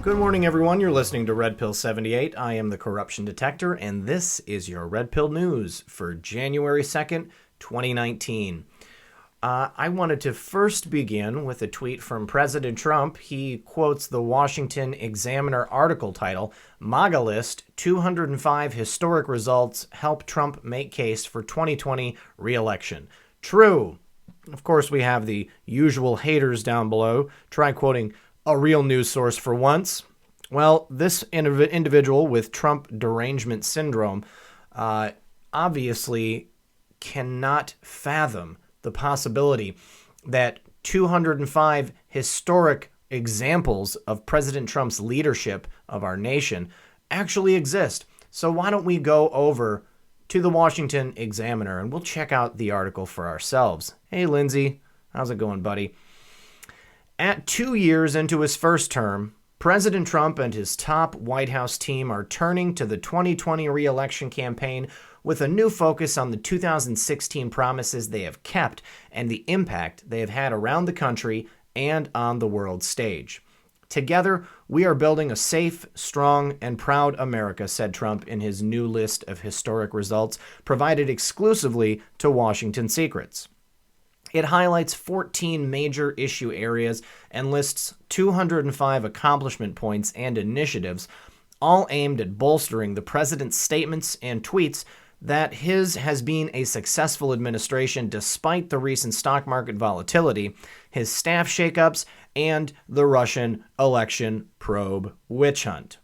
Good morning, everyone. You're listening to Red Pill 78. I am the Corruption Detector, and this is your Red Pill News for January 2nd, 2019. I wanted to first begin with a tweet from President Trump. He quotes the Washington Examiner article title, MAGA List, 205 Historic Results Help Trump Make Case for 2020 Re-Election. True. Of course, we have the usual haters down below. Try quoting a real news source for once. Well, this individual with Trump derangement syndrome obviously cannot fathom the possibility that 205 historic examples of President Trump's leadership of our nation actually exist. So why don't we go over to the Washington Examiner and we'll check out the article for ourselves. Hey, Lindsay, how's it going, buddy? At 2 years into his first term, President Trump and his top White House team are turning to the 2020 re-election campaign with a new focus on the 2016 promises they have kept and the impact they have had around the country and on the world stage. Together, we are building a safe, strong, and proud America, said Trump in his new list of historic results provided exclusively to Washington Secrets. It highlights 14 major issue areas and lists 205 accomplishment points and initiatives, all aimed at bolstering the president's statements and tweets that his has been a successful administration despite the recent stock market volatility, his staff shakeups, and the Russian election probe witch hunt.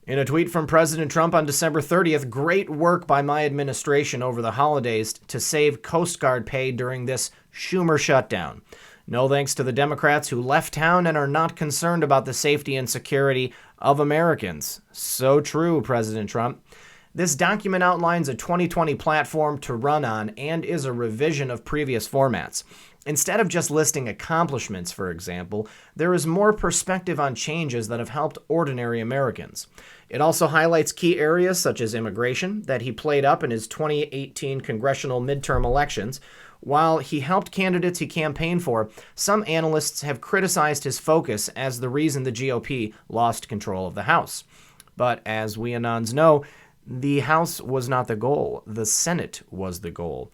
In a tweet from President Trump on December 30th, great work by my administration over the holidays to save Coast Guard pay during this Schumer shutdown. No thanks to the Democrats who left town and are not concerned about the safety and security of Americans. So true, President Trump. This document outlines a 2020 platform to run on and is a revision of previous formats. Instead of just listing accomplishments, for example, there is more perspective on changes that have helped ordinary Americans. It also highlights key areas such as immigration that he played up in his 2018 congressional midterm elections. While he helped candidates he campaigned for, some analysts have criticized his focus as the reason the GOP lost control of the House. But as we Anons know, the House was not the goal. The Senate was the goal.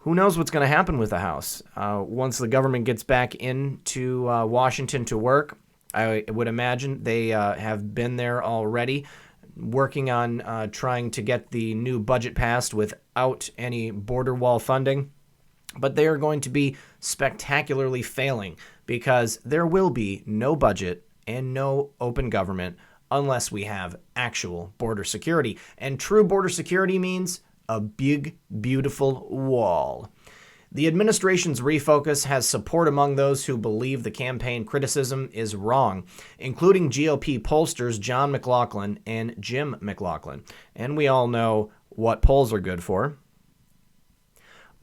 Who knows what's going to happen with the House? Once the government gets back into Washington to work, I would imagine they have been there already, working on trying to get the new budget passed without any border wall funding. But they are going to be spectacularly failing because there will be no budget and no open government unless we have actual border security. And true border security means a big, beautiful wall. The administration's refocus has support among those who believe the campaign criticism is wrong, including GOP pollsters John McLaughlin and Jim McLaughlin. And we all know what polls are good for.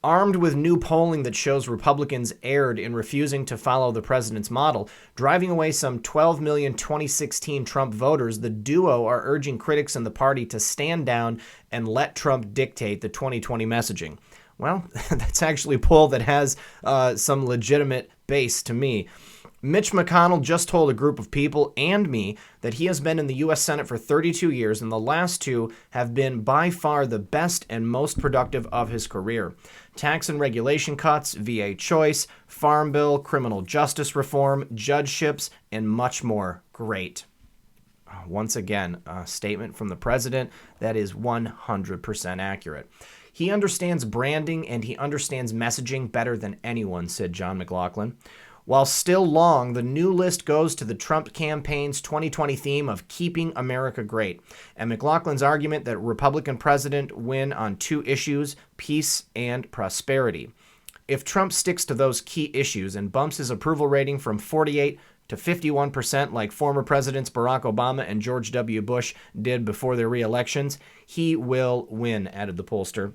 Armed with new polling that shows Republicans erred in refusing to follow the president's model, driving away some 12 million 2016 Trump voters, the duo are urging critics in the party to stand down and let Trump dictate the 2020 messaging. Well, that's actually a poll that has some legitimate base to me. Mitch McConnell just told a group of people and me that he has been in the U.S. Senate for 32 years, and the last two have been by far the best and most productive of his career. Tax and regulation cuts, VA choice, farm bill, criminal justice reform, judgeships, and much more. Great. Once again, a statement from the president that is 100% accurate. He understands branding and he understands messaging better than anyone, said John McLaughlin. While still long, the new list goes to the Trump campaign's 2020 theme of keeping America great, and McLaughlin's argument that Republican president win on two issues, peace and prosperity. If Trump sticks to those key issues and bumps his approval rating from 48 to 51% like former presidents Barack Obama and George W. Bush did before their re-elections, he will win, added the pollster.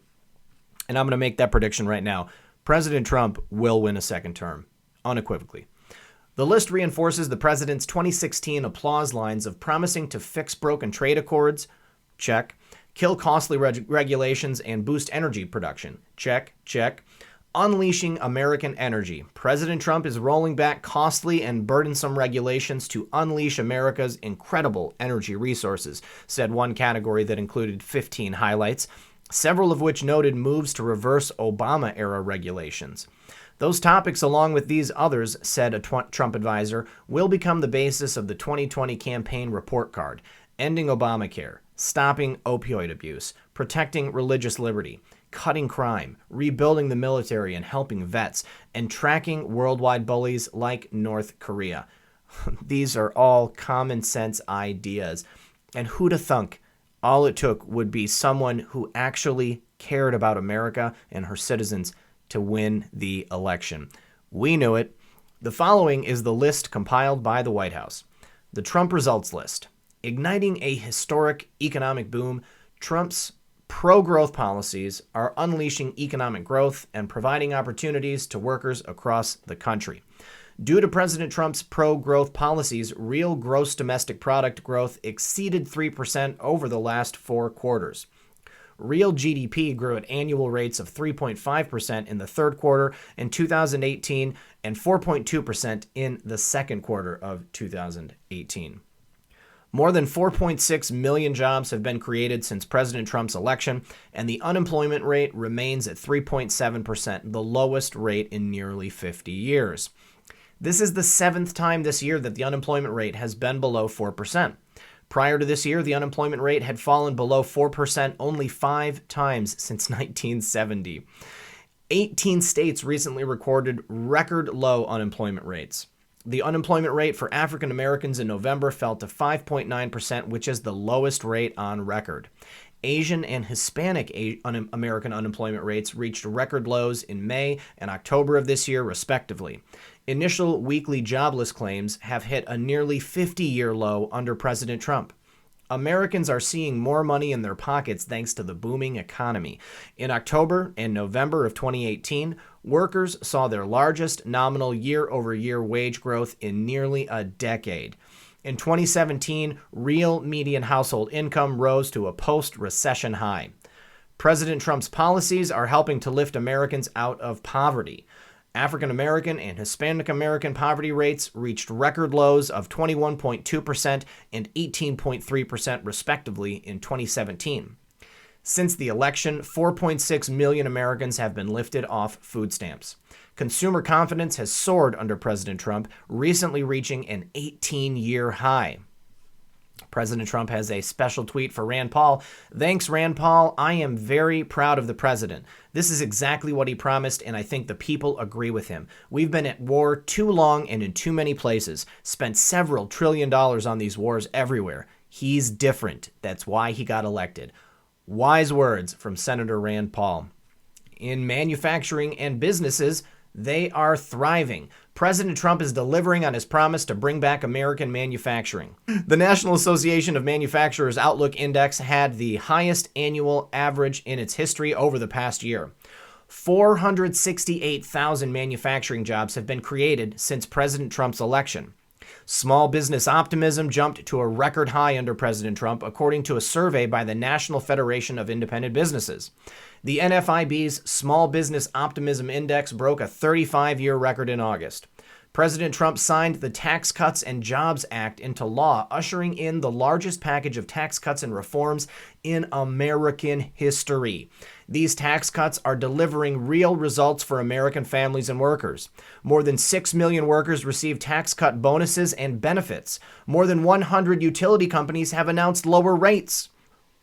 And I'm going to make that prediction right now. President Trump will win a second term. Unequivocally. The list reinforces the president's 2016 applause lines of promising to fix broken trade accords, check, kill costly regulations and boost energy production, check, Unleashing American energy. President Trump is rolling back costly and burdensome regulations to unleash America's incredible energy resources, said one category that included 15 highlights, several of which noted moves to reverse Obama-era regulations. Those topics, along with these others, said a Trump advisor, will become the basis of the 2020 campaign report card: ending Obamacare, stopping opioid abuse, protecting religious liberty, cutting crime, rebuilding the military and helping vets, and tracking worldwide bullies like North Korea. These are all common sense ideas. And who'da thunk all it took would be someone who actually cared about America and her citizens to win the election. We knew it. The following is the list compiled by the White House. The Trump results list. Igniting a historic economic boom, Trump's pro-growth policies are unleashing economic growth and providing opportunities to workers across the country. Due to President Trump's pro-growth policies, real gross domestic product growth exceeded 3% over the last 4 quarters. Real GDP grew at annual rates of 3.5% in the third quarter in 2018 and 4.2% in the second quarter of 2018. More than 4.6 million jobs have been created since President Trump's election, and the unemployment rate remains at 3.7%, the lowest rate in nearly 50 years. This is the 7th time this year that the unemployment rate has been below 4%. Prior to this year, the unemployment rate had fallen below 4% only 5 times since 1970. 18 states recently recorded record low unemployment rates. The unemployment rate for African Americans in November fell to 5.9%, which is the lowest rate on record. Asian and Hispanic American unemployment rates reached record lows in May and October of this year, respectively. Initial weekly jobless claims have hit a nearly 50-year low under President Trump. Americans are seeing more money in their pockets thanks to the booming economy. In October and November of 2018, workers saw their largest nominal year-over-year wage growth in nearly a decade. In 2017, real median household income rose to a post-recession high. President Trump's policies are helping to lift Americans out of poverty. African American and Hispanic American poverty rates reached record lows of 21.2% and 18.3% respectively in 2017. Since the election, 4.6 million Americans have been lifted off food stamps. Consumer confidence has soared under President Trump, recently reaching an 18-year high. President Trump has a special tweet for Rand Paul. "Thanks, Rand Paul. I am very proud of the president. This is exactly what he promised, and I think the people agree with him. We've been at war too long and in too many places, spent several $1 trillion on these wars everywhere. He's different. That's why he got elected." Wise words from Senator Rand Paul. In manufacturing and businesses, they are thriving. President Trump is delivering on his promise to bring back American manufacturing. The National Association of Manufacturers Outlook Index had the highest annual average in its history over the past year. 468,000 manufacturing jobs have been created since President Trump's election. Small business optimism jumped to a record high under President Trump, according to a survey by the National Federation of Independent Businesses. The NFIB's Small Business Optimism Index broke a 35-year record in August. President Trump signed the Tax Cuts and Jobs Act into law, ushering in the largest package of tax cuts and reforms in American history. These tax cuts are delivering real results for American families and workers. More than 6 million workers receive tax cut bonuses and benefits. More than 100 utility companies have announced lower rates.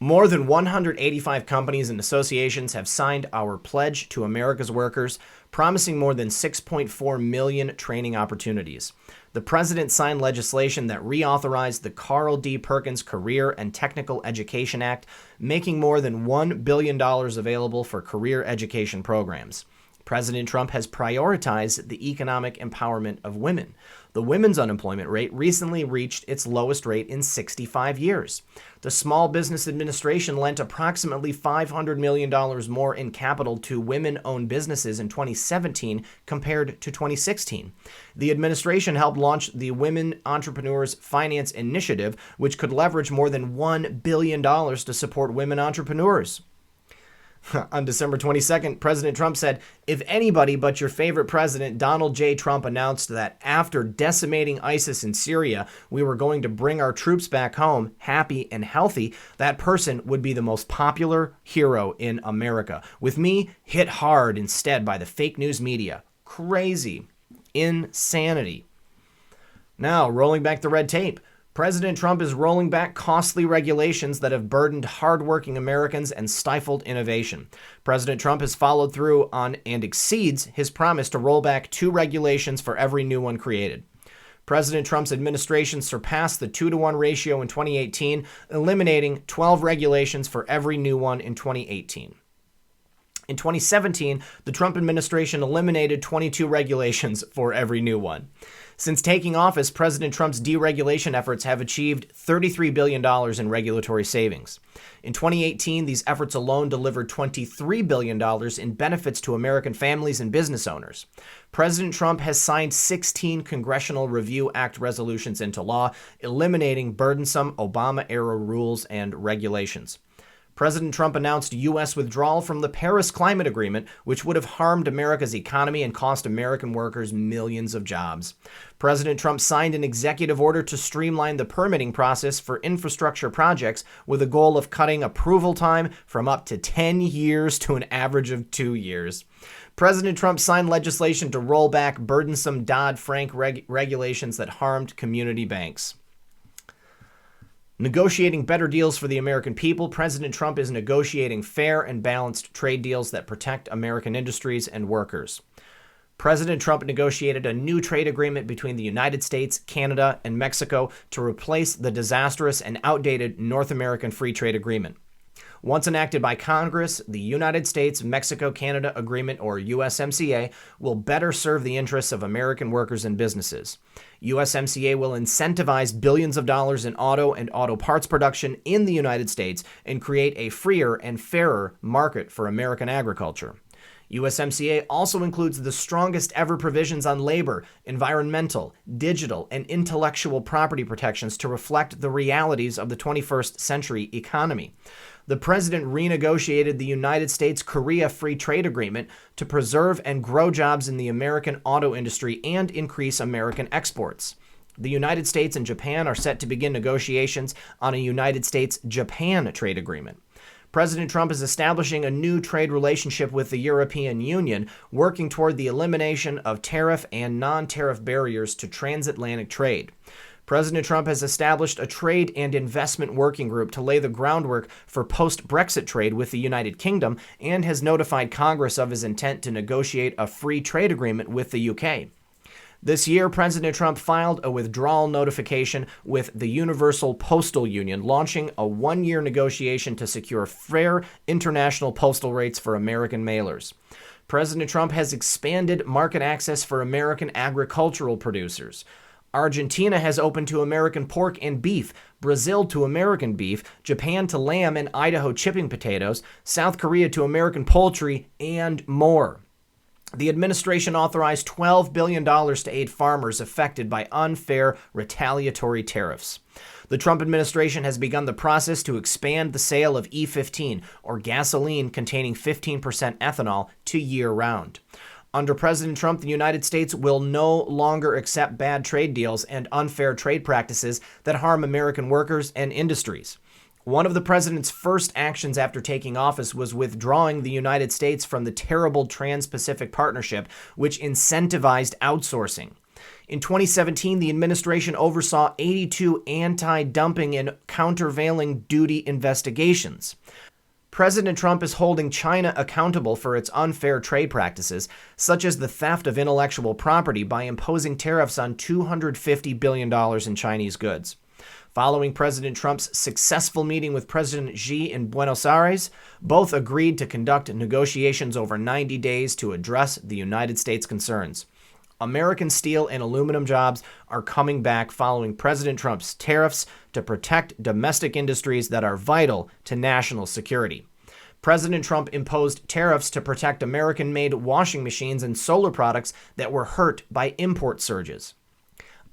More than 185 companies and associations have signed our Pledge to America's Workers, promising more than 6.4 million training opportunities. The president signed legislation that reauthorized the Carl D. Perkins Career and Technical Education Act, making more than $1 billion available for career education programs. President Trump has prioritized the economic empowerment of women. The women's unemployment rate recently reached its lowest rate in 65 years. The Small Business Administration lent approximately $500 million more in capital to women-owned businesses in 2017 compared to 2016. The administration helped launch the Women Entrepreneurs Finance Initiative, which could leverage more than $1 billion to support women entrepreneurs. On December 22nd, President Trump said, "If anybody but your favorite president, Donald J. Trump, announced that after decimating ISIS in Syria, we were going to bring our troops back home happy and healthy, that person would be the most popular hero in America. With me, hit hard instead by the fake news media." Crazy. Insanity. Now, rolling back the red tape. President Trump is rolling back costly regulations that have burdened hardworking Americans and stifled innovation. President Trump has followed through on and exceeds his promise to roll back 2 regulations for every new one created. President Trump's administration surpassed the 2-to-1 ratio in 2018, eliminating 12 regulations for every new one in 2018. In 2017, the Trump administration eliminated 22 regulations for every new one. Since taking office, President Trump's deregulation efforts have achieved $33 billion in regulatory savings. In 2018, these efforts alone delivered $23 billion in benefits to American families and business owners. President Trump has signed 16 Congressional Review Act resolutions into law, eliminating burdensome Obama-era rules and regulations. President Trump announced U.S. withdrawal from the Paris Climate Agreement, which would have harmed America's economy and cost American workers millions of jobs. President Trump signed an executive order to streamline the permitting process for infrastructure projects with a goal of cutting approval time from up to 10 years to an average of 2 years. President Trump signed legislation to roll back burdensome Dodd-Frank regulations that harmed community banks. Negotiating better deals for the American people, President Trump is negotiating fair and balanced trade deals that protect American industries and workers. President Trump negotiated a new trade agreement between the United States, Canada, and Mexico to replace the disastrous and outdated North American Free Trade Agreement. Once enacted by Congress, the United States-Mexico-Canada Agreement, or USMCA, will better serve the interests of American workers and businesses. USMCA will incentivize billions of dollars in auto and auto parts production in the United States and create a freer and fairer market for American agriculture. USMCA also includes the strongest ever provisions on labor, environmental, digital, and intellectual property protections to reflect the realities of the 21st century economy. The president renegotiated the United States-Korea Free Trade Agreement to preserve and grow jobs in the American auto industry and increase American exports. The United States and Japan are set to begin negotiations on a United States-Japan trade agreement. President Trump is establishing a new trade relationship with the European Union, working toward the elimination of tariff and non-tariff barriers to transatlantic trade. President Trump has established a trade and investment working group to lay the groundwork for post-Brexit trade with the United Kingdom and has notified Congress of his intent to negotiate a free trade agreement with the UK. This year, President Trump filed a withdrawal notification with the Universal Postal Union, launching a 1-year negotiation to secure fair international postal rates for American mailers. President Trump has expanded market access for American agricultural producers. Argentina has opened to American pork and beef, Brazil to American beef, Japan to lamb and Idaho chipping potatoes, South Korea to American poultry, and more. The administration authorized $12 billion to aid farmers affected by unfair retaliatory tariffs. The Trump administration has begun the process to expand the sale of E15, or gasoline containing 15% ethanol, to year-round. Under President Trump, the United States will no longer accept bad trade deals and unfair trade practices that harm American workers and industries. One of the president's first actions after taking office was withdrawing the United States from the terrible Trans-Pacific Partnership, which incentivized outsourcing. In 2017, the administration oversaw 82 anti-dumping and countervailing duty investigations. President Trump is holding China accountable for its unfair trade practices, such as the theft of intellectual property, by imposing tariffs on $250 billion in Chinese goods. Following President Trump's successful meeting with President Xi in Buenos Aires, both agreed to conduct negotiations over 90 days to address the United States' concerns. American steel and aluminum jobs are coming back following President Trump's tariffs to protect domestic industries that are vital to national security. President Trump imposed tariffs to protect American-made washing machines and solar products that were hurt by import surges.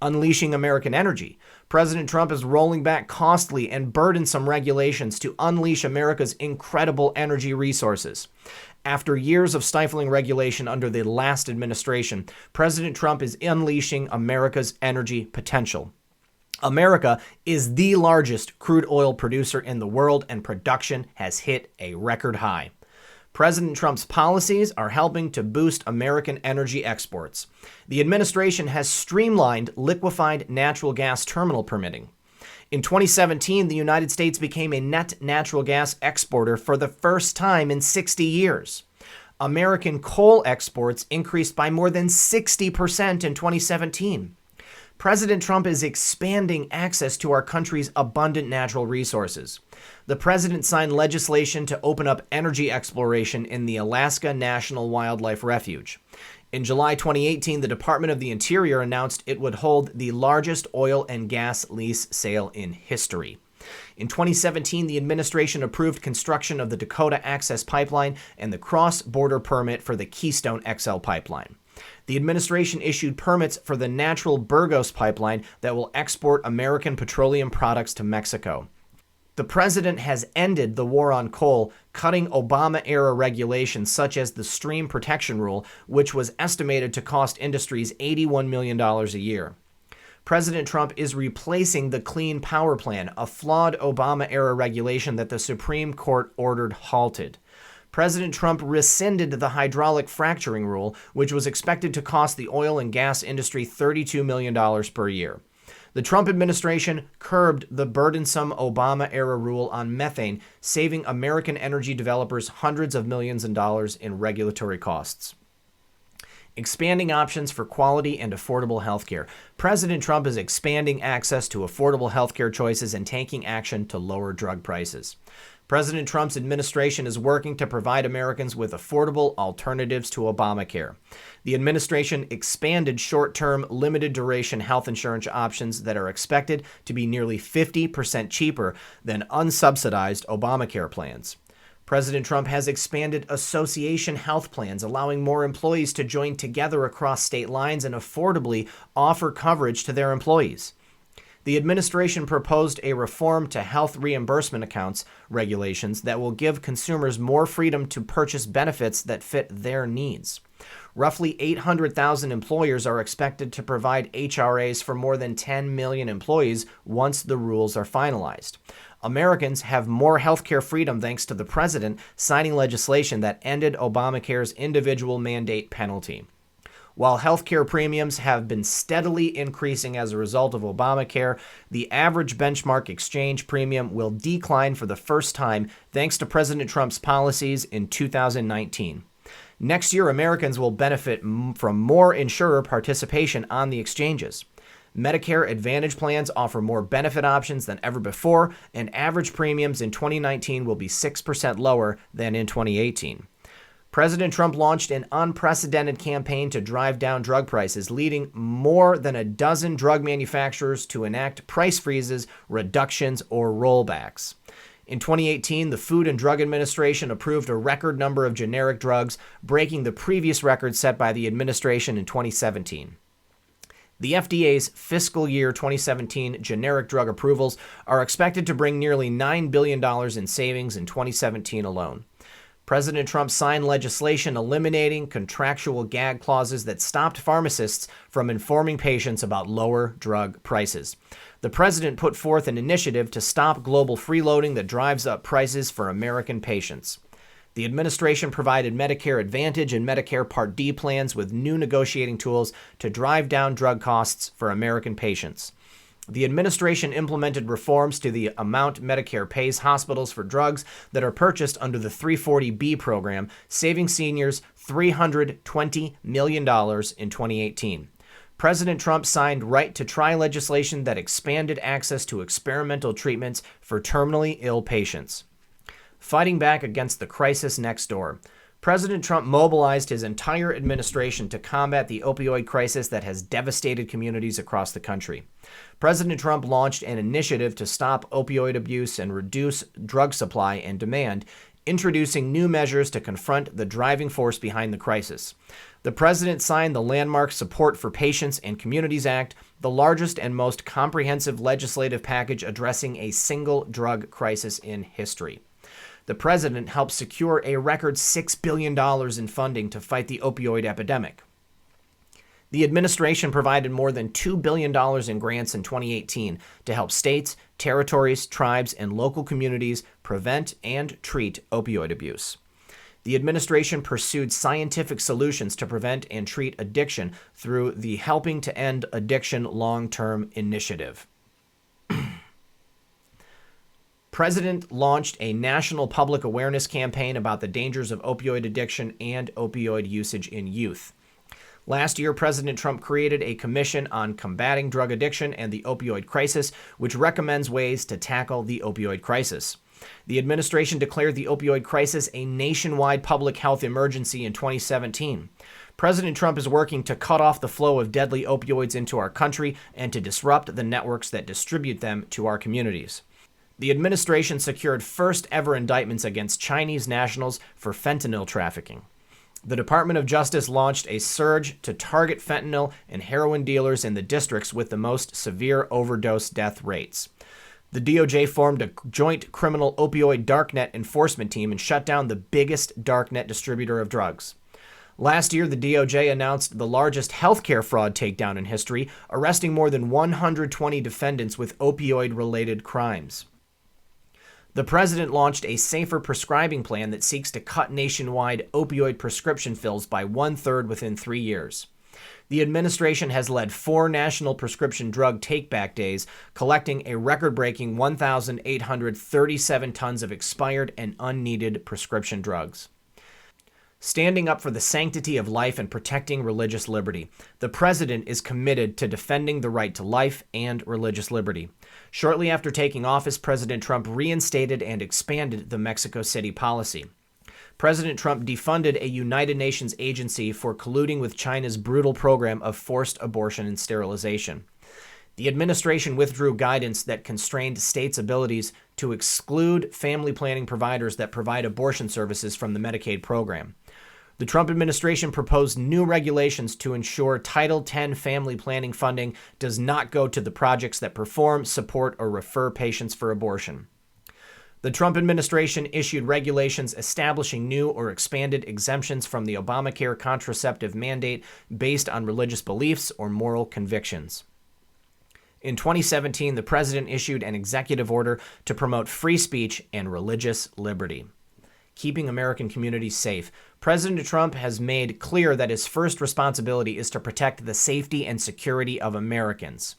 Unleashing American energy. President Trump is rolling back costly and burdensome regulations to unleash America's incredible energy resources. After years of stifling regulation under the last administration, President Trump is unleashing America's energy potential. America is the largest crude oil producer in the world, and production has hit a record high. President Trump's policies are helping to boost American energy exports. The administration has streamlined liquefied natural gas terminal permitting. In 2017, the United States became a net natural gas exporter for the first time in 60 years. American coal exports increased by more than 60% in 2017. President Trump is expanding access to our country's abundant natural resources. The president signed legislation to open up energy exploration in the Alaska National Wildlife Refuge. In July 2018, the Department of the Interior announced it would hold the largest oil and gas lease sale in history. In 2017, the administration approved construction of the Dakota Access Pipeline and the cross-border permit for the Keystone XL pipeline. The administration issued permits for the Natural Burgos pipeline that will export American petroleum products to Mexico. The president has ended the war on coal, cutting Obama-era regulations such as the Stream Protection Rule, which was estimated to cost industries $81 million a year. President Trump is replacing the Clean Power Plan, a flawed Obama-era regulation that the Supreme Court ordered halted. President Trump rescinded the hydraulic fracturing rule, which was expected to cost the oil and gas industry $32 million per year. The Trump administration curbed the burdensome Obama-era rule on methane, saving American energy developers hundreds of millions of dollars in regulatory costs. Expanding options for quality and affordable health care. President Trump is expanding access to affordable health care choices and taking action to lower drug prices. President Trump's administration is working to provide Americans with affordable alternatives to Obamacare. The administration expanded short-term, limited-duration health insurance options that are expected to be nearly 50% cheaper than unsubsidized Obamacare plans. President Trump has expanded association health plans, allowing more employees to join together across state lines and affordably offer coverage to their employees. The administration proposed a reform to health reimbursement accounts regulations that will give consumers more freedom to purchase benefits that fit their needs. Roughly 800,000 employers are expected to provide HRAs for more than 10 million employees once the rules are finalized. Americans have more healthcare freedom thanks to the president signing legislation that ended Obamacare's individual mandate penalty. While healthcare premiums have been steadily increasing as a result of Obamacare, the average benchmark exchange premium will decline for the first time thanks to President Trump's policies in 2019. Next year, Americans will benefit from more insurer participation on the exchanges. Medicare Advantage plans offer more benefit options than ever before, and average premiums in 2019 will be 6% lower than in 2018. President Trump launched an unprecedented campaign to drive down drug prices, leading more than a dozen drug manufacturers to enact price freezes, reductions, or rollbacks. In 2018, the Food and Drug Administration approved a record number of generic drugs, breaking the previous record set by the administration in 2017. The FDA's fiscal year 2017 generic drug approvals are expected to bring nearly $9 billion in savings in 2017 alone. President Trump signed legislation eliminating contractual gag clauses that stopped pharmacists from informing patients about lower drug prices. The president put forth an initiative to stop global freeloading that drives up prices for American patients. The administration provided Medicare Advantage and Medicare Part D plans with new negotiating tools to drive down drug costs for American patients. The administration implemented reforms to the amount Medicare pays hospitals for drugs that are purchased under the 340B program, saving seniors $320 million in 2018. President Trump signed right-to-try legislation that expanded access to experimental treatments for terminally ill patients. Fighting back against the crisis next door. President Trump mobilized his entire administration to combat the opioid crisis that has devastated communities across the country. President Trump launched an initiative to stop opioid abuse and reduce drug supply and demand, introducing new measures to confront the driving force behind the crisis. The president signed the landmark Support for Patients and Communities Act, the largest and most comprehensive legislative package addressing a single drug crisis in history. The president helped secure a record $6 billion in funding to fight the opioid epidemic. The administration provided more than $2 billion in grants in 2018 to help states, territories, tribes, and local communities prevent and treat opioid abuse. The administration pursued scientific solutions to prevent and treat addiction through the Helping to End Addiction Long-Term Initiative. President launched a national public awareness campaign about the dangers of opioid addiction and opioid usage in youth. Last year, President Trump created a commission on combating drug addiction and the opioid crisis, which recommends ways to tackle the opioid crisis. The administration declared the opioid crisis a nationwide public health emergency in 2017. President Trump is working to cut off the flow of deadly opioids into our country and to disrupt the networks that distribute them to our communities. The administration secured first-ever indictments against Chinese nationals for fentanyl trafficking. The Department of Justice launched a surge to target fentanyl and heroin dealers in the districts with the most severe overdose death rates. The DOJ formed a joint criminal opioid darknet enforcement team and shut down the biggest darknet distributor of drugs. Last year, the DOJ announced the largest healthcare fraud takedown in history, arresting more than 120 defendants with opioid-related crimes. The president launched a safer prescribing plan that seeks to cut nationwide opioid prescription fills by 1/3 within 3 years. The administration has led 4 national prescription drug take-back days, collecting a record-breaking 1,837 tons of expired and unneeded prescription drugs. Standing up for the sanctity of life and protecting religious liberty, the president is committed to defending the right to life and religious liberty. Shortly after taking office, President Trump reinstated and expanded the Mexico City policy. President Trump defunded a United Nations agency for colluding with China's brutal program of forced abortion and sterilization. The administration withdrew guidance that constrained states' abilities to exclude family planning providers that provide abortion services from the Medicaid program. The Trump administration proposed new regulations to ensure Title X family planning funding does not go to the projects that perform, support, or refer patients for abortion. The Trump administration issued regulations establishing new or expanded exemptions from the Obamacare contraceptive mandate based on religious beliefs or moral convictions. In 2017, the president issued an executive order to promote free speech and religious liberty. Keeping American communities safe. President Trump has made clear that his first responsibility is to protect the safety and security of Americans.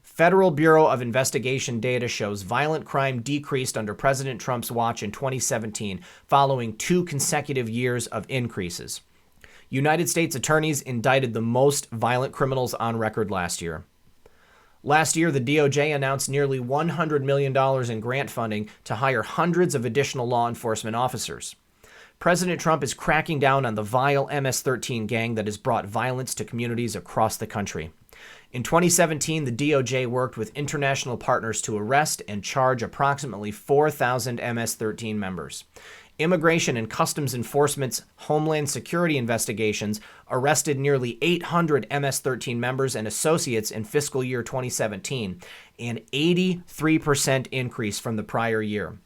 Federal Bureau of Investigation data shows violent crime decreased under President Trump's watch in 2017, following 2 consecutive years of increases. United States attorneys indicted the most violent criminals on record last year. Last year, the DOJ announced nearly $100 million in grant funding to hire hundreds of additional law enforcement officers. President Trump is cracking down on the vile MS-13 gang that has brought violence to communities across the country. In 2017, the DOJ worked with international partners to arrest and charge approximately 4,000 MS-13 members. Immigration and Customs Enforcement's Homeland Security investigations arrested nearly 800 MS-13 members and associates in fiscal year 2017, an 83% increase from the prior year.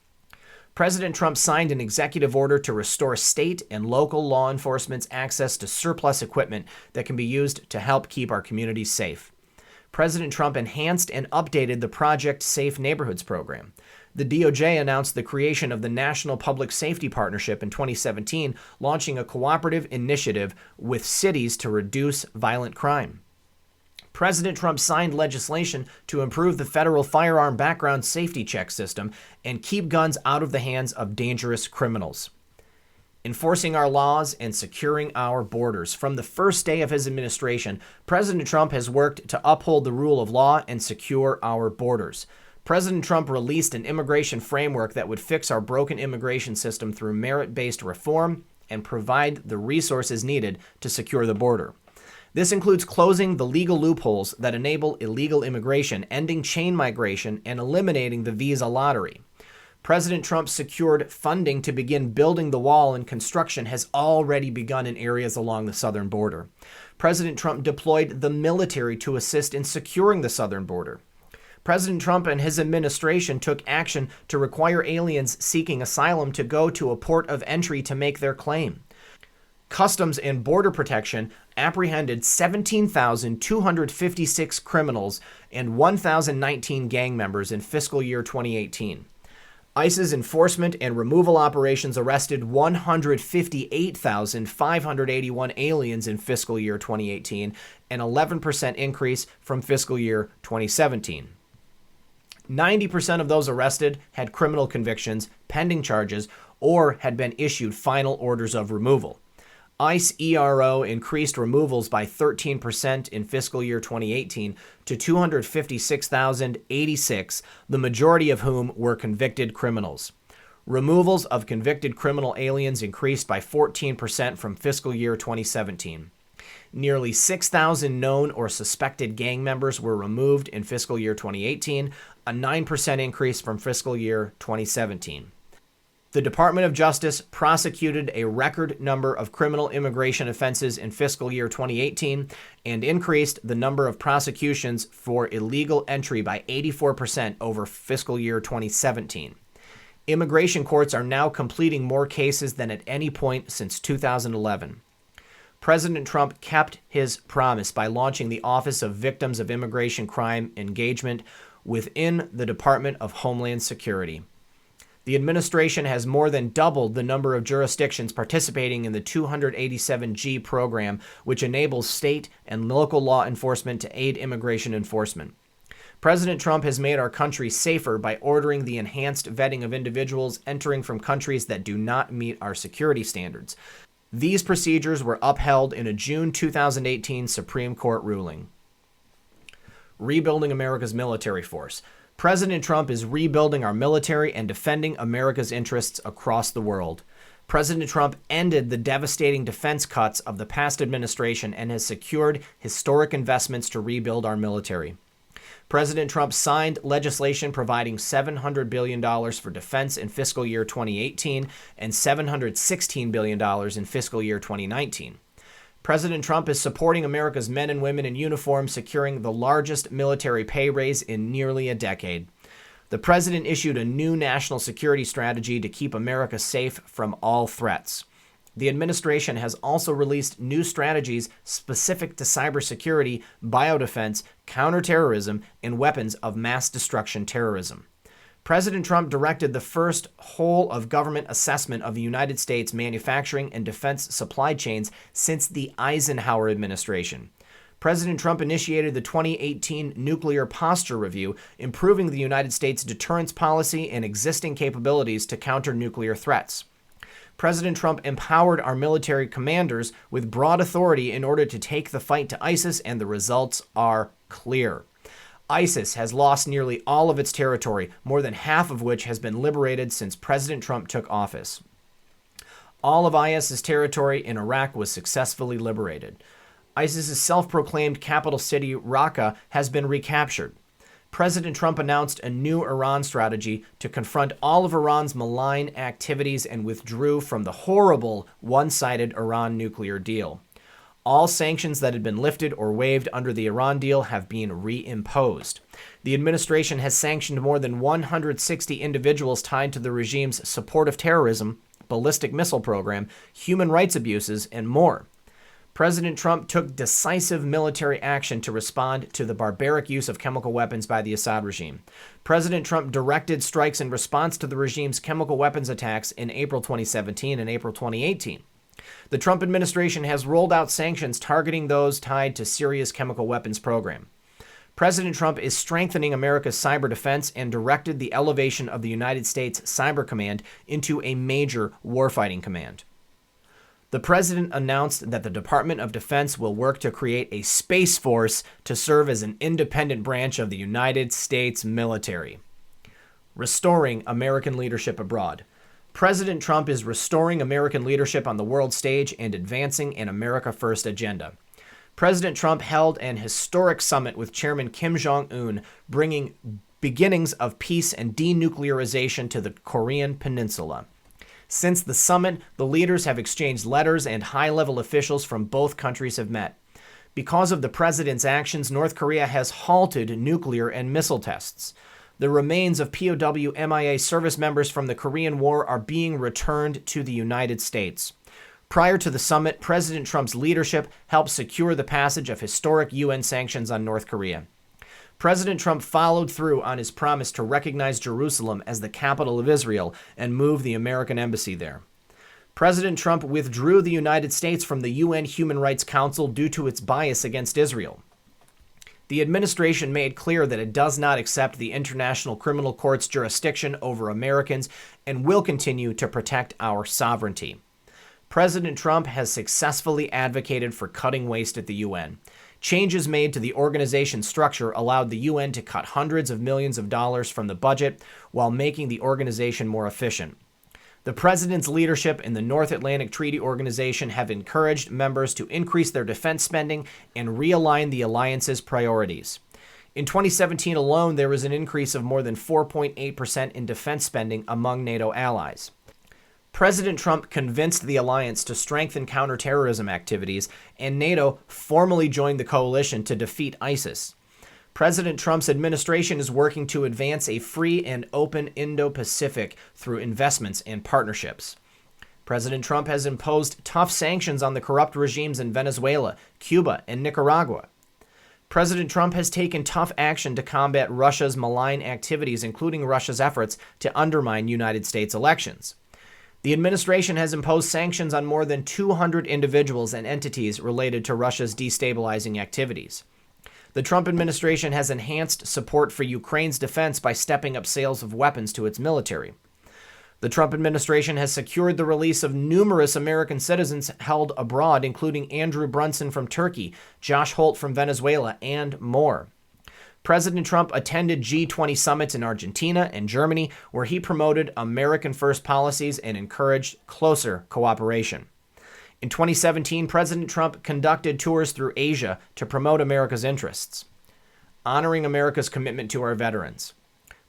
President Trump signed an executive order to restore state and local law enforcement's access to surplus equipment that can be used to help keep our communities safe. President Trump enhanced and updated the Project Safe Neighborhoods program. The DOJ announced the creation of the National Public Safety Partnership in 2017, launching a cooperative initiative with cities to reduce violent crime. President Trump signed legislation to improve the federal firearm background safety check system and keep guns out of the hands of dangerous criminals. Enforcing our laws and securing our borders. From the first day of his administration, President Trump has worked to uphold the rule of law and secure our borders. President Trump released an immigration framework that would fix our broken immigration system through merit-based reform and provide the resources needed to secure the border. This includes closing the legal loopholes that enable illegal immigration, ending chain migration, and eliminating the visa lottery. President Trump secured funding to begin building the wall, and construction has already begun in areas along the southern border. President Trump deployed the military to assist in securing the southern border. President Trump and his administration took action to require aliens seeking asylum to go to a port of entry to make their claim. Customs and Border Protection apprehended 17,256 criminals and 1,019 gang members in fiscal year 2018. ICE's enforcement and removal operations arrested 158,581 aliens in fiscal year 2018, an 11% increase from fiscal year 2017. 90% of those arrested had criminal convictions, pending charges, or had been issued final orders of removal. ICE ERO increased removals by 13% in fiscal year 2018 to 256,086, the majority of whom were convicted criminals. Removals of convicted criminal aliens increased by 14% from fiscal year 2017. Nearly 6,000 known or suspected gang members were removed in fiscal year 2018, a 9% increase from fiscal year 2017. The Department of Justice prosecuted a record number of criminal immigration offenses in fiscal year 2018 and increased the number of prosecutions for illegal entry by 84% over fiscal year 2017. Immigration courts are now completing more cases than at any point since 2011. President Trump kept his promise by launching the Office of Victims of Immigration Crime Engagement within the Department of Homeland Security. The administration has more than doubled the number of jurisdictions participating in the 287G program, which enables state and local law enforcement to aid immigration enforcement. President Trump has made our country safer by ordering the enhanced vetting of individuals entering from countries that do not meet our security standards. These procedures were upheld in a June 2018 Supreme Court ruling. Rebuilding America's military force. President Trump is rebuilding our military and defending America's interests across the world. President Trump ended the devastating defense cuts of the past administration and has secured historic investments to rebuild our military. President Trump signed legislation providing $700 billion for defense in fiscal year 2018 and $716 billion in fiscal year 2019. President Trump is supporting America's men and women in uniform, securing the largest military pay raise in nearly a decade. The president issued a new national security strategy to keep America safe from all threats. The administration has also released new strategies specific to cybersecurity, biodefense, counterterrorism, and weapons of mass destruction terrorism. President Trump directed the first whole-of-government assessment of the United States manufacturing and defense supply chains since the Eisenhower administration. President Trump initiated the 2018 Nuclear Posture Review, improving the United States' deterrence policy and existing capabilities to counter nuclear threats. President Trump empowered our military commanders with broad authority in order to take the fight to ISIS, and the results are clear. ISIS has lost nearly all of its territory, more than half of which has been liberated since President Trump took office. All of ISIS's territory in Iraq was successfully liberated. ISIS's self-proclaimed capital city, Raqqa, has been recaptured. President Trump announced a new Iran strategy to confront all of Iran's malign activities and withdrew from the horrible one-sided Iran nuclear deal. All sanctions that had been lifted or waived under the Iran deal have been reimposed. The administration has sanctioned more than 160 individuals tied to the regime's support of terrorism, ballistic missile program, human rights abuses, and more. President Trump took decisive military action to respond to the barbaric use of chemical weapons by the Assad regime. President Trump directed strikes in response to the regime's chemical weapons attacks in April 2017 and April 2018. The Trump administration has rolled out sanctions targeting those tied to Syria's chemical weapons program. President Trump is strengthening America's cyber defense and directed the elevation of the United States Cyber Command into a major warfighting command. The president announced that the Department of Defense will work to create a space force to serve as an independent branch of the United States military. Restoring American leadership abroad. President Trump is restoring American leadership on the world stage and advancing an America First agenda. President Trump held an historic summit with Chairman Kim Jong-un, bringing beginnings of peace and denuclearization to the Korean Peninsula. Since the summit, the leaders have exchanged letters and high-level officials from both countries have met. Because of the president's actions, North Korea has halted nuclear and missile tests. The remains of POW MIA service members from the Korean War are being returned to the United States. Prior to the summit, President Trump's leadership helped secure the passage of historic UN sanctions on North Korea. President Trump followed through on his promise to recognize Jerusalem as the capital of Israel and move the American embassy there. President Trump withdrew the United States from the UN Human Rights Council due to its bias against Israel. The administration made clear that it does not accept the International Criminal Court's jurisdiction over Americans and will continue to protect our sovereignty. President Trump has successfully advocated for cutting waste at the UN. Changes made to the organization's structure allowed the UN to cut hundreds of millions of dollars from the budget while making the organization more efficient. The president's leadership in the North Atlantic Treaty Organization have encouraged members to increase their defense spending and realign the alliance's priorities. In 2017 alone, there was an increase of more than 4.8% in defense spending among NATO allies. President Trump convinced the alliance to strengthen counterterrorism activities, and NATO formally joined the coalition to defeat ISIS. President Trump's administration is working to advance a free and open Indo-Pacific through investments and partnerships. President Trump has imposed tough sanctions on the corrupt regimes in Venezuela, Cuba, and Nicaragua. President Trump has taken tough action to combat Russia's malign activities, including Russia's efforts to undermine United States elections. The administration has imposed sanctions on more than 200 individuals and entities related to Russia's destabilizing activities. The Trump administration has enhanced support for Ukraine's defense by stepping up sales of weapons to its military. The Trump administration has secured the release of numerous American citizens held abroad, including Andrew Brunson from Turkey, Josh Holt from Venezuela, and more. President Trump attended G20 summits in Argentina and Germany, where he promoted American first policies and encouraged closer cooperation. In 2017, President Trump conducted tours through Asia to promote America's interests, honoring America's commitment to our veterans.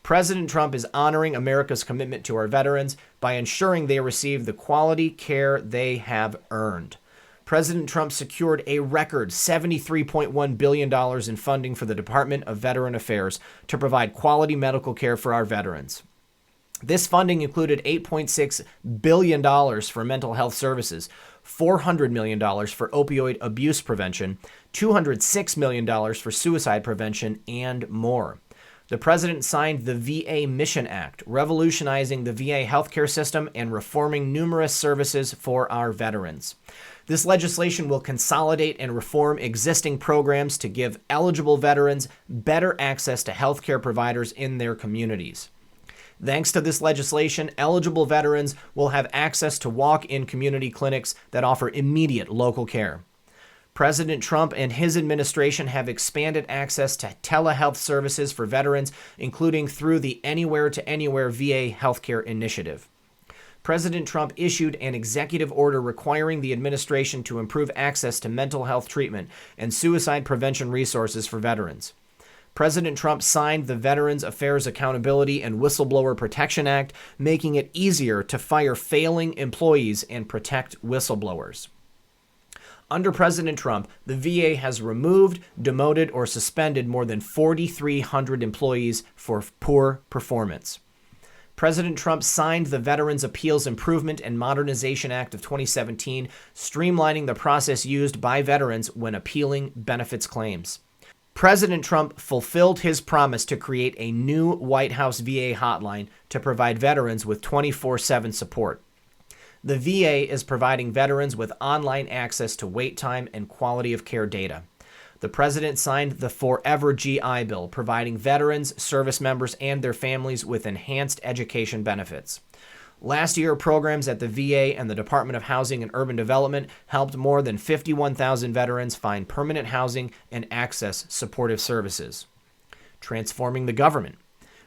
President Trump is honoring America's commitment to our veterans by ensuring they receive the quality care they have earned. President Trump secured a record $73.1 billion in funding for the Department of Veteran Affairs to provide quality medical care for our veterans. This funding included $8.6 billion for mental health services, $400 million for opioid abuse prevention, $206 million for suicide prevention, and more. The president signed the VA Mission Act, revolutionizing the VA healthcare system and reforming numerous services for our veterans. This legislation will consolidate and reform existing programs to give eligible veterans better access to healthcare providers in their communities. Thanks to this legislation, eligible veterans will have access to walk-in community clinics that offer immediate local care. President Trump and his administration have expanded access to telehealth services for veterans, including through the Anywhere to Anywhere VA Healthcare Initiative. President Trump issued an executive order requiring the administration to improve access to mental health treatment and suicide prevention resources for veterans. President Trump signed the Veterans Affairs Accountability and Whistleblower Protection Act, making it easier to fire failing employees and protect whistleblowers. Under President Trump, the VA has removed, demoted, or suspended more than 4,300 employees for poor performance. President Trump signed the Veterans Appeals Improvement and Modernization Act of 2017, streamlining the process used by veterans when appealing benefits claims. President Trump fulfilled his promise to create a new White House VA hotline to provide veterans with 24/7 support. The VA is providing veterans with online access to wait time and quality of care data. The president signed the Forever GI Bill, providing veterans, service members, and their families with enhanced education benefits. Last year, programs at the VA and the Department of Housing and Urban Development helped more than 51,000 veterans find permanent housing and access supportive services. Transforming the government.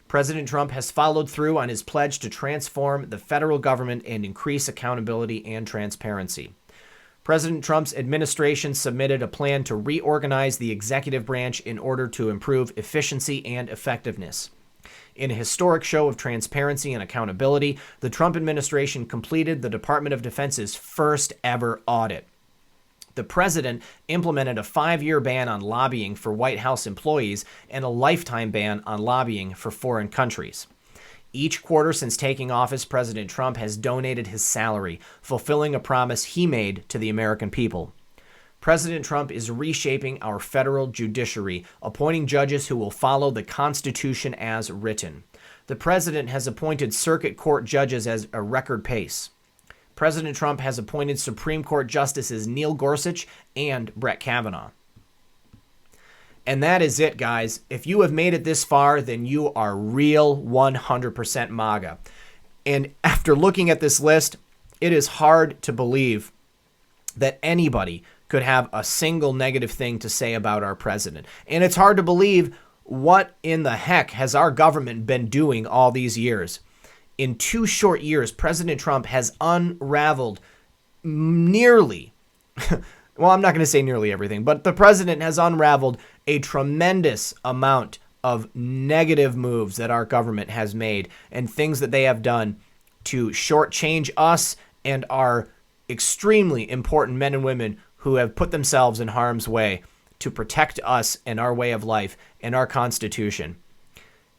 President Trump has followed through on his pledge to transform the federal government and increase accountability and transparency. President Trump's administration submitted a plan to reorganize the executive branch in order to improve efficiency and effectiveness. In a historic show of transparency and accountability, the Trump administration completed the Department of Defense's first ever audit. The president implemented a 5-year ban on lobbying for White House employees and a lifetime ban on lobbying for foreign countries. Each quarter since taking office, President Trump has donated his salary, fulfilling a promise he made to the American people. President Trump is reshaping our federal judiciary, appointing judges who will follow the Constitution as written. The president has appointed circuit court judges at a record pace. President Trump has appointed Supreme Court Justices Neil Gorsuch and Brett Kavanaugh. And that is it, guys. If you have made it this far, then you are real 100% MAGA. And after looking at this list, it is hard to believe that anybody could have a single negative thing to say about our president. And it's hard to believe what in the heck has our government been doing all these years. In 2 short years, President Trump has unraveled nearly, well, I'm not going to say nearly everything, but the president has unraveled a tremendous amount of negative moves that our government has made and things that they have done to shortchange us and our extremely important men and women who have put themselves in harm's way to protect us and our way of life and our Constitution.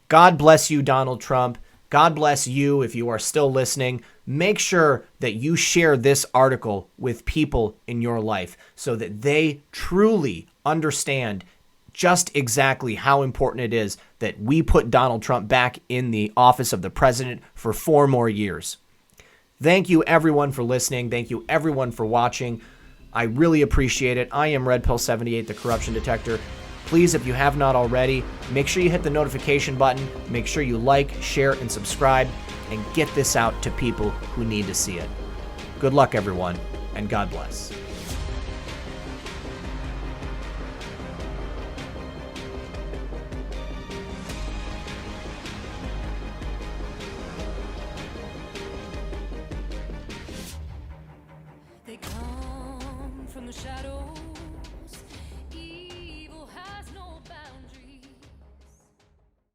God bless you, Donald Trump. God bless you if you are still listening. Make sure that you share this article with people in your life so that they truly understand just exactly how important it is that we put Donald Trump back in the office of the president for 4 more years. Thank you, everyone, for listening. Thank you, everyone, for watching. I really appreciate it. I am Red Pill 78, the corruption detector. Please, if you have not already, make sure you hit the notification button. Make sure you like, share, and subscribe, and get this out to people who need to see it. Good luck, everyone, and God bless.